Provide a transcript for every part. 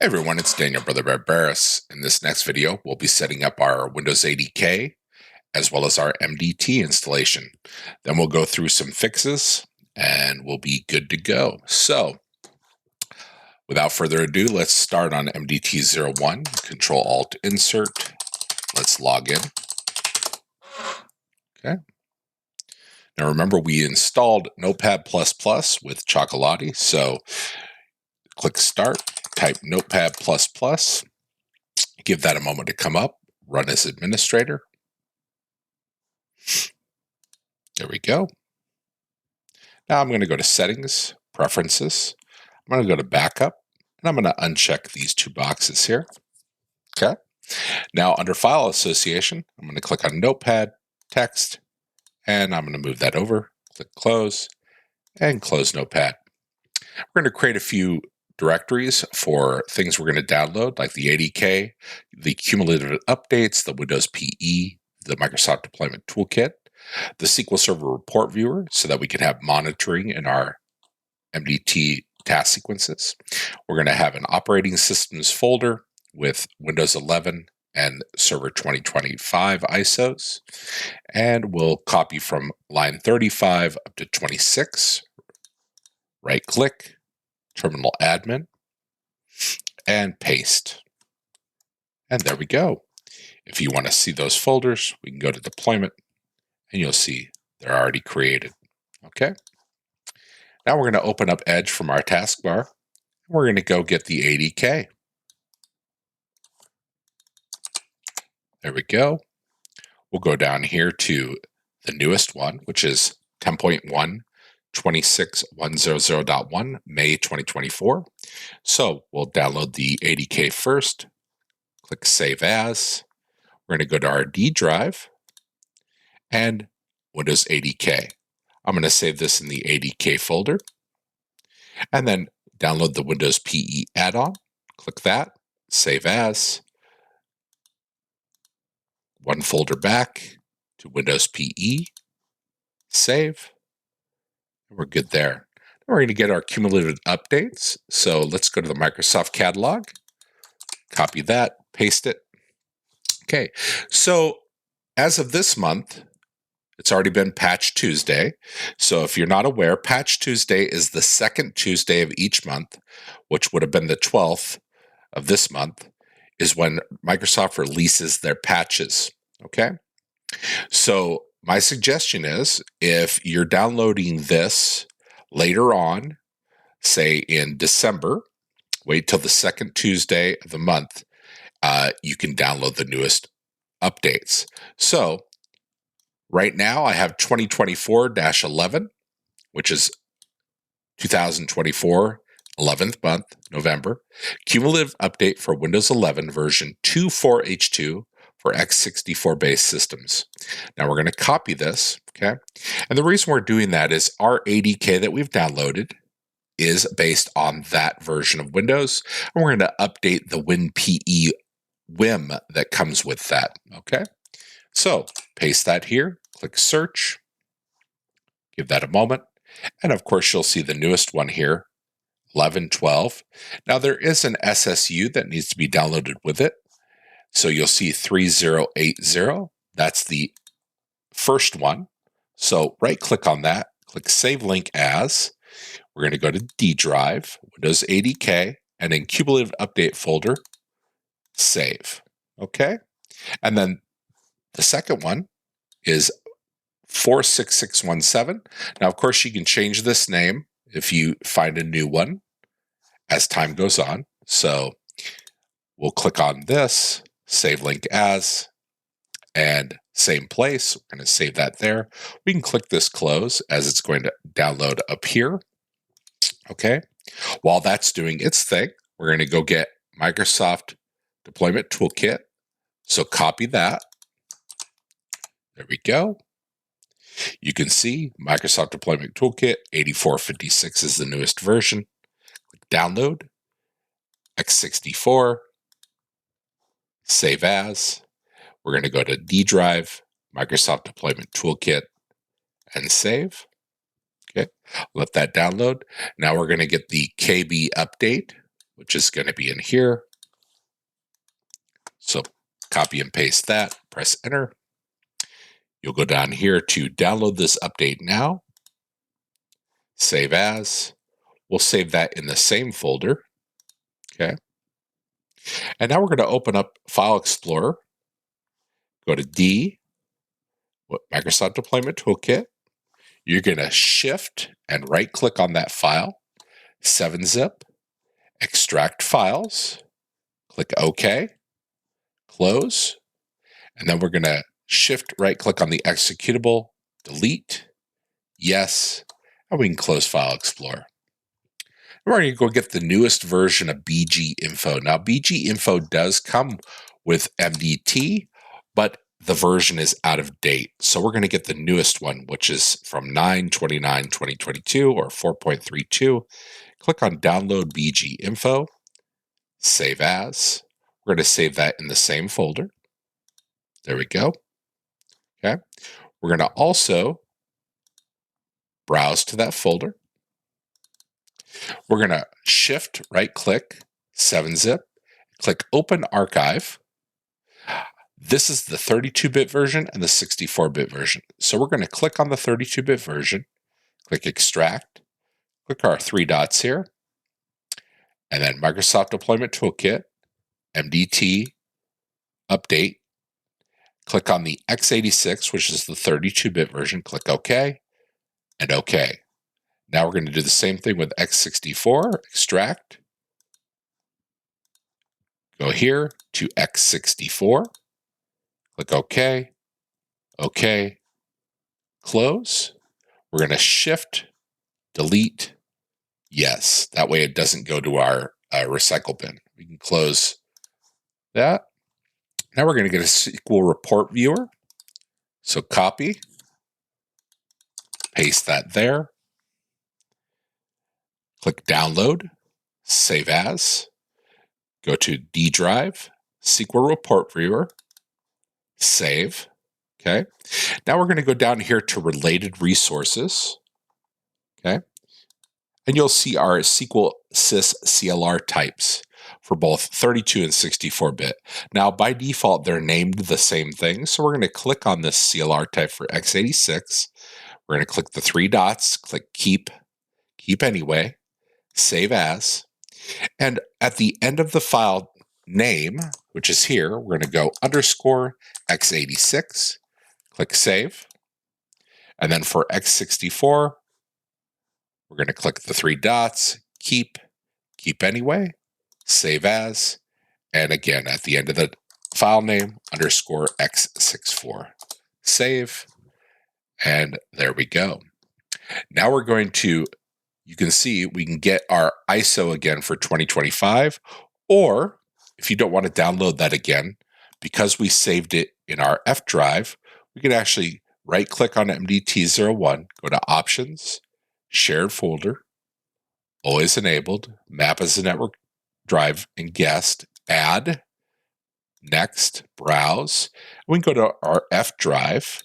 Hey everyone, it's Daniel Brother Barbaros. In this next video, we'll be setting up our Windows ADK as well as our MDT installation. Then we'll go through some fixes and we'll be good to go. So, without further ado, let's start on MDT01. Control-Alt Insert. Let's log in. Okay. Now remember, we installed Notepad++ with Chocolatey, so click Start, type Notepad++, give that a moment to come up, run as administrator. There we go. Now I'm going to go to Settings, Preferences. I'm going to go to Backup, and I'm going to uncheck these two boxes here. Okay. Now under File Association, I'm going to click on Notepad, Text, and I'm going to move that over. Click Close, and close Notepad. We're going to create a few directories for things we're going to download, like the ADK, the cumulative updates, the Windows PE, the Microsoft Deployment Toolkit, the SQL Server Report Viewer, so that we can have monitoring in our MDT task sequences. We're going to have an operating systems folder with Windows 11 and Server 2025 ISOs, and we'll copy from line 35 up to 26, right-click, Terminal Admin, and paste. And there we go. If you want to see those folders, we can go to Deployment, and you'll see they're already created. Okay. Now we're going to open up Edge from our taskbar. We're going to go get the ADK. There we go. We'll go down here to the newest one, which is 10.1. 26100.1, May 2024. So we'll download the ADK first, click Save As. We're going to go to our D drive and Windows ADK. I'm going to save this in the ADK folder and then download the Windows PE add-on. Click that, Save As. One folder back to Windows PE, save. We're good there. We're going to get our cumulative updates. So let's go to the Microsoft catalog, copy that, paste it. Okay, so as of this month, it's already been Patch Tuesday. So if you're not aware, Patch Tuesday is the second Tuesday of each month, which would have been the 12th of this month, is when Microsoft releases their patches. Okay, so my suggestion is if you're downloading this later on, say in December, wait till the second Tuesday of the month, you can download the newest updates. So right now I have 2024-11, which is 2024, 11th month, November, cumulative update for Windows 11 version 2.4H2 for x64 based systems. Now we're going to copy this, okay? And the reason we're doing that is our ADK that we've downloaded is based on that version of Windows, and we're going to update the WinPE WIM that comes with that, okay? So paste that here, click Search, give that a moment, and of course you'll see the newest one here, 11.12. Now there is an SSU that needs to be downloaded with it. So you'll see 3080, that's the first one. So right click on that, click Save Link As. We're going to go to D drive, Windows ADK, and in cumulative update folder, save. Okay. And then the second one is 46617. Now, of course, you can change this name if you find a new one as time goes on. So we'll click on this, Save Link As, and same place. We're going to save that there. We can click this Close as it's going to download up here. Okay. While that's doing its thing, we're going to go get Microsoft Deployment Toolkit. So copy that. There we go. You can see Microsoft Deployment Toolkit 8456 is the newest version. Click Download, x64, Save As. We're going to go to D drive, Microsoft Deployment Toolkit, and save. Okay, let that download. Now we're going to get the KB update, which is going to be in here. So copy and paste that, press enter. You'll go down here to download this update now. Save as. We'll save that in the same folder. Okay. And now we're going to open up File Explorer. Go to D, Microsoft Deployment Toolkit. You're going to shift and right click on that file, 7-zip, extract files, click OK, close, and then we're going to shift right click on the executable, delete, yes, and we can close File Explorer. We're going to go get the newest version of BG Info. Now, BG Info does come with MDT, but the version is out of date. So we're going to get the newest one, which is from 9/29/2022 or 4.32. Click on Download BG Info, Save As. We're going to save that in the same folder. There we go. Okay. We're going to also browse to that folder. We're going to shift right click, 7-zip, click Open Archive. This is the 32-bit version and the 64-bit version. So we're going to click on the 32-bit version, click Extract, click our 3 dots here, and then Microsoft Deployment Toolkit, MDT, Update. Click on the x86, which is the 32-bit version, click OK, and OK. Now we're going to do the same thing with x64, Extract. Go here to x64, click OK, OK, close. We're going to shift, delete, yes. That way it doesn't go to our recycle bin. We can close that. Now we're going to get a SQL report viewer. So copy, paste that there. Click download, save as. Go to D drive, SQL report viewer, save. Okay. Now we're going to go down here to related resources. Okay. And you'll see our SQL sys CLR types for both 32 and 64-bit. Now, by default, they're named the same thing. So we're going to click on this CLR type for x86. We're going to click the 3 dots, click keep anyway, save as. And at the end of the file name, which is here, we're going to go _ x86, click save. And then for x64, we're going to click the 3 dots, keep anyway, save as, and again, at the end of the file name, _ x64, save, and there we go. Now we're going to, you can see we can get our ISO again for 2025, or if you don't want to download that again, because we saved it in our F drive, we can actually right click on MDT01, go to Options, Shared Folder, Always Enabled, Map as a Network Drive and Guest, Add, Next, Browse. We can go to our F drive,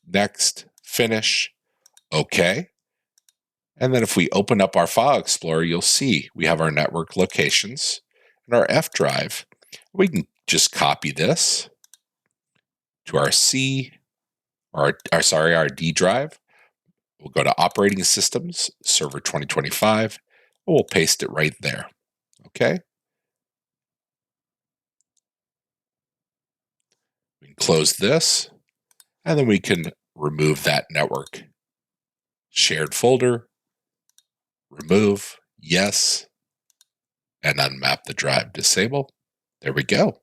Next, Finish, OK. And then if we open up our File Explorer, you'll see we have our network locations and our F drive. We can just copy this to our our D drive. We'll go to Operating Systems, Server 2025, and we'll paste it right there. Okay. We can close this, and then we can remove that network shared folder, remove, yes, and unmap the drive, disable. There we go.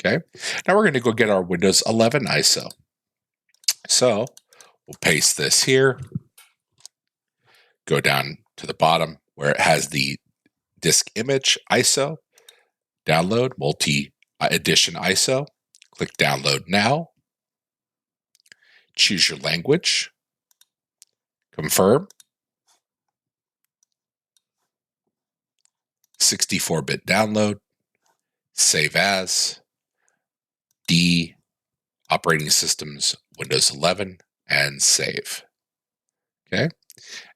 Okay. Now we're going to go get our Windows 11 ISO. So we'll paste this here, go down to the bottom where it has the disk image ISO, download multi-edition ISO, click download now, choose your language, confirm, 64-bit download, save as, D, operating systems, Windows 11, and save. Okay.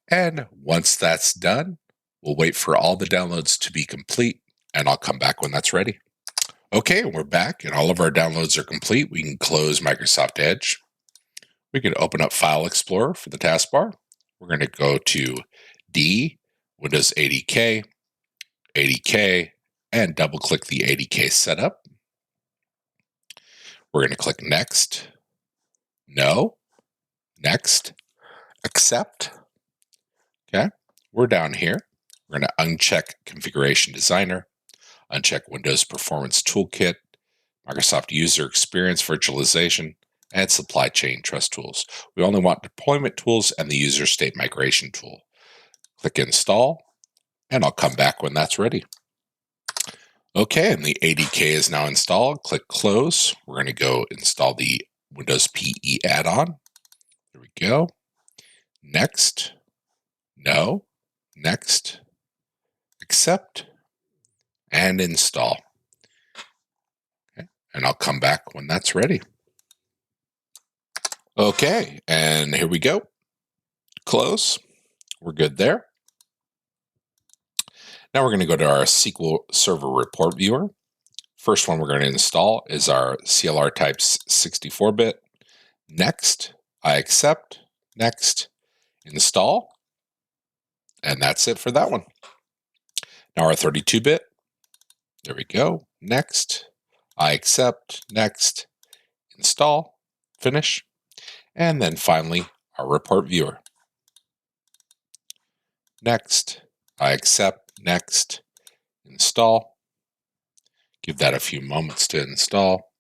And once that's done, We'll wait for all the downloads to be complete, and I'll come back when that's ready. Okay, we're back, and all of our downloads are complete. We can close Microsoft Edge. We can open up File Explorer for the taskbar. We're going to go to D, Windows ADK, ADK, and double-click the ADK setup. We're going to click Next, No, Next, Accept. Okay, we're down here. We're going to uncheck Configuration Designer, uncheck Windows Performance Toolkit, Microsoft User Experience Virtualization, and Supply Chain Trust Tools. We only want deployment tools and the user state migration tool. Click Install, and I'll come back when that's ready. Okay, and the ADK is now installed. Click Close. We're going to go install the Windows PE add-on. There we go. Next. No. Next. Accept. And install. Okay, and I'll come back when that's ready. Okay, and here we go. Close. We're good there. Now we're going to go to our SQL Server Report Viewer. First one we're going to install is our CLR types 64-bit. Next, I accept. Next, install. And that's it for that one. Now our 32-bit. There we go. Next, I accept. Next, install. Finish. And then finally, our report viewer. Next, I accept. Next, install. Give that a few moments to install.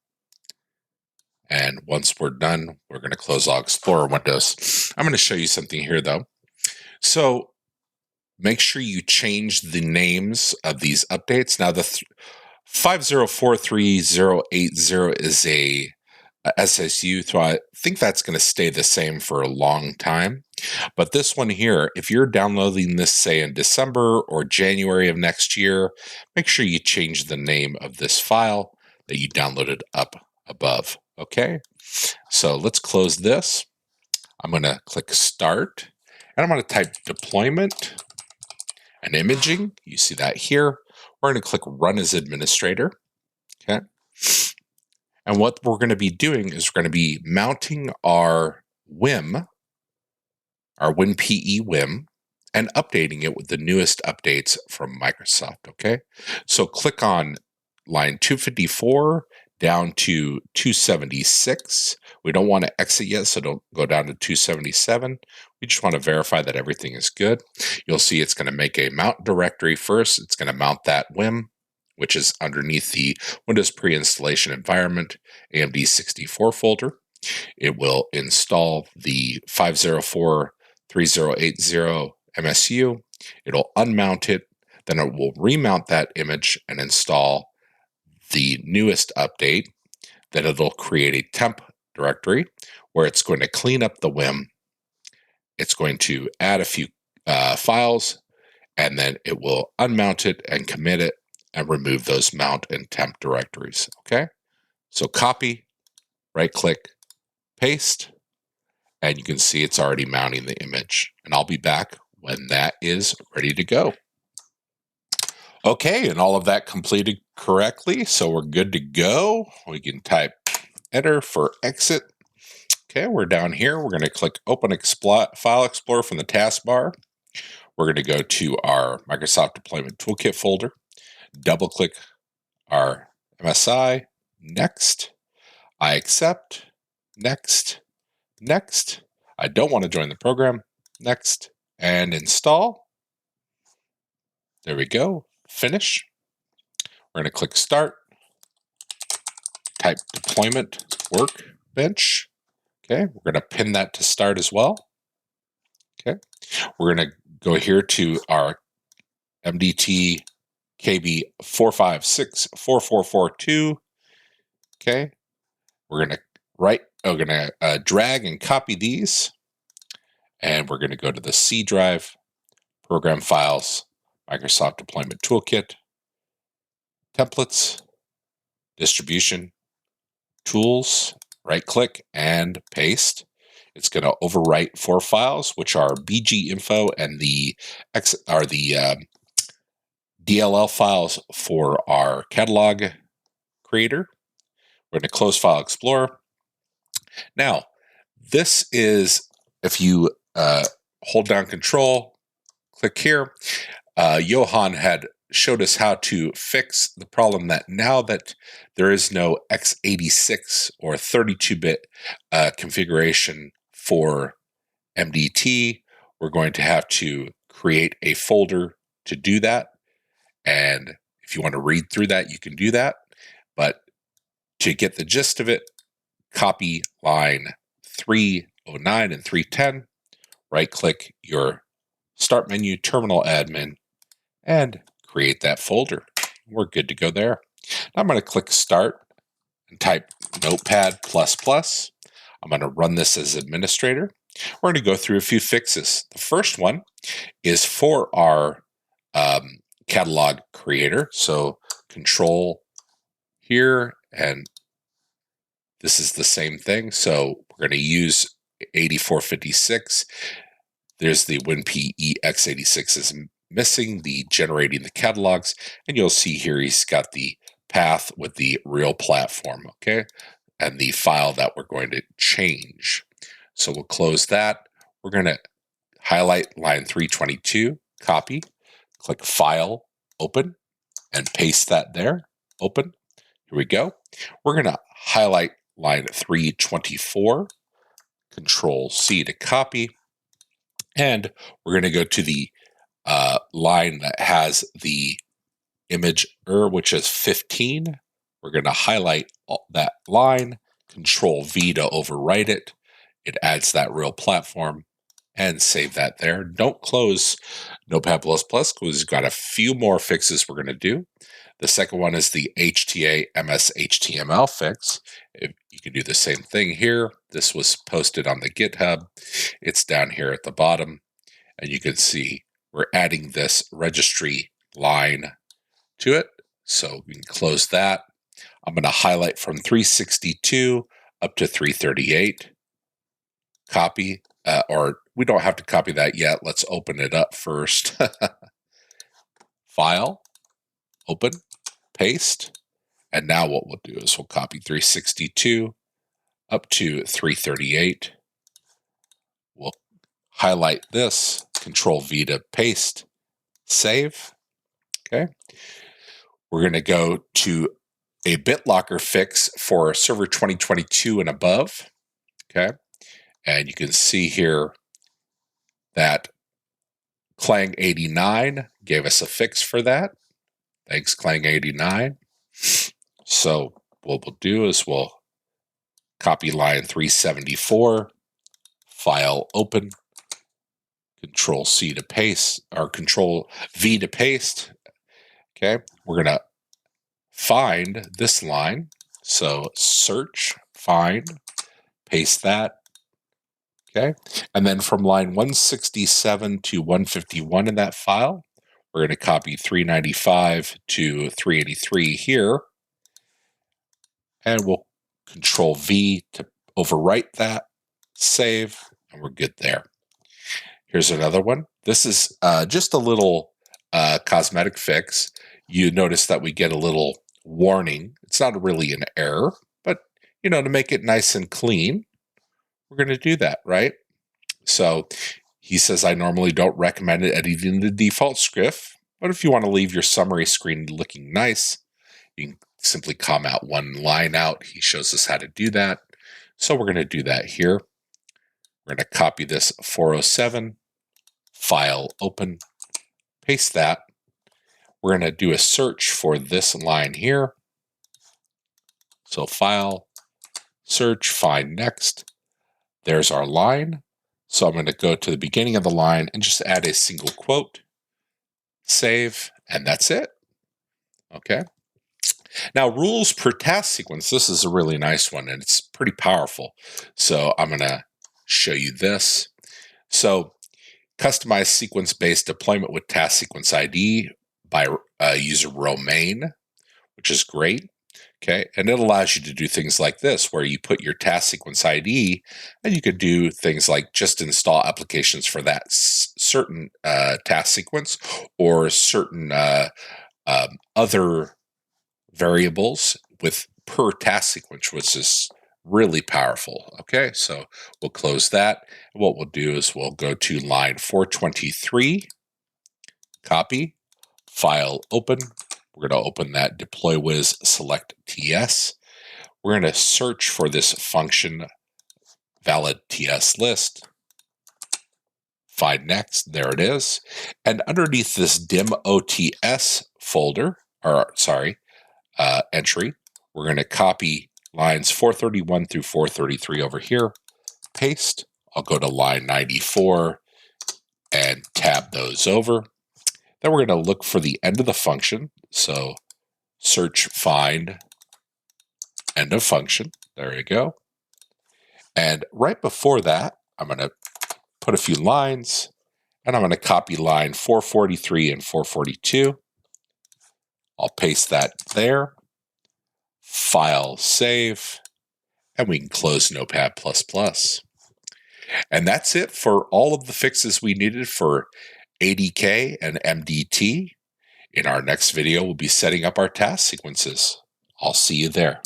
And once we're done, we're going to close all Explorer windows. I'm going to show you something here, though. So make sure you change the names of these updates. Now, the 5043080 is a SSU, so I think that's going to stay the same for a long time. But this one here, if you're downloading this, say, in December or January of next year, make sure you change the name of this file that you downloaded up above. Okay, so let's close this. I'm going to click Start, and I'm going to type Deployment and Imaging. You see that here. We're going to click Run as Administrator. Okay. And what we're going to be doing is we're going to be mounting our WIM, our WinPE WIM, and updating it with the newest updates from Microsoft, okay? So click on line 254 down to 276. We don't want to exit yet, so don't go down to 277. We just want to verify that everything is good. You'll see it's going to make a mount directory first. It's going to mount that WIM, which is underneath the Windows pre-installation environment AMD 64 folder. It will install the 5043080 MSU. It'll unmount it, then it will remount that image and install the newest update. Then it'll create a temp directory where it's going to clean up the WIM. It's going to add a few files, and then it will unmount it and commit it and remove those mount and temp directories, okay? So copy, right-click, paste, and you can see it's already mounting the image. And I'll be back when that is ready to go. Okay, and all of that completed correctly, so we're good to go. We can type Enter for exit. Okay, we're down here. We're going to click Open File Explorer from the taskbar. We're going to go to our Microsoft Deployment Toolkit folder, double-click our MSI, Next, I accept, Next, Next. I don't want to join the program, Next, and install. There we go, Finish. We're going to click Start, type Deployment Workbench. Okay, we're going to pin that to start as well. Okay, we're going to go here to our MDT KB 4564442. Okay, we're going to drag and copy these, and we're going to go to the C drive, Program Files, Microsoft Deployment Toolkit, Templates, Distribution, Tools, right-click, and paste. It's going to overwrite 4 files, which are BG info and the DLL files for our catalog creator. We're going to close File Explorer. Now, this is, if you hold down Control, click here, Johan had showed us how to fix the problem that now that there is no x86 or 32-bit configuration for MDT, we're going to have to create a folder to do that. And if you want to read through that, you can do that. But to get the gist of it, copy line 309 and 310, right-click your Start menu, Terminal Admin, and create that folder. We're good to go there. Now I'm going to click Start and type Notepad++. I'm going to run this as administrator. We're going to go through a few fixes. The first one is for our catalog creator. So Control here, and this is the same thing. So we're going to use 8456. There's the WinP EX86 is missing the generating the catalogs, and you'll see here he's got the path with the real platform, okay, and the file that we're going to change. So we'll close that. We're going to highlight line 322, copy, click File, Open, and paste that there. Open. Here we go. We're going to highlight line 324, Control C to copy, and we're going to go to the line that has the image which is 15. We're going to highlight that line, Control V to overwrite it. It adds that real platform, and save that there. Don't close Notepad++ because we've got a few more fixes we're going to do. The second one is the HTA MS HTML fix. You can do the same thing here. This was posted on the GitHub. It's down here at the bottom, and you can see we're adding this registry line to it. So we can close that. I'm going to highlight from 362 up to 338. Copy, or we don't have to copy that yet. Let's open it up first. File, open, paste. And now what we'll do is we'll copy 362 up to 338. We'll highlight this, Control V to paste, save. Okay. We're going to go to a BitLocker fix for server 2022 and above. Okay. And you can see here that Clang89 gave us a fix for that. Thanks, Clang89. So what we'll do is we'll copy line 374, file open, Control C to paste, or Control V to paste. Okay, we're going to find this line. So search, find, paste that. Okay, and then from line 167 to 151 in that file, we're going to copy 395 to 383 here, and we'll Control V to overwrite that, save, and we're good there. Here's another one. This is just a little cosmetic fix. You notice that we get a little warning. It's not really an error, but to make it nice and clean, we're going to do that, right? So he says, I normally don't recommend editing the default script, but if you want to leave your summary screen looking nice, you can simply comment one line out. He shows us how to do that. So we're going to do that here. We're going to copy this 407, file open, paste that. We're going to do a search for this line here. So file, search, find next. There's our line. So I'm going to go to the beginning of the line and just add a single quote, save, and that's it. Okay. Now, rules per task sequence. This is a really nice one, and it's pretty powerful. So I'm going to show you this. So customize sequence-based deployment with task sequence ID by user Romain, which is great. Okay, and it allows you to do things like this, where you put your task sequence ID, and you could do things like just install applications for that certain task sequence, or certain other variables with per task sequence, which is really powerful. Okay, so we'll close that. What we'll do is we'll go to line 423, copy, file open. We're going to open that deploy wiz select TS. We're going to search for this function valid TS list. Find next, there it is. And underneath this dim OTS folder, or sorry, entry, we're going to copy lines 431 through 433 over here, paste. I'll go to line 94 and tab those over. Then we're going to look for the end of the function. So search find end of function. There you go. And right before that, I'm going to put a few lines, and I'm going to copy line 443 and 442. I'll paste that there. File, save, and we can close Notepad++. And that's it for all of the fixes we needed for ADK and MDT. In our next video, we'll be setting up our task sequences. I'll see you there.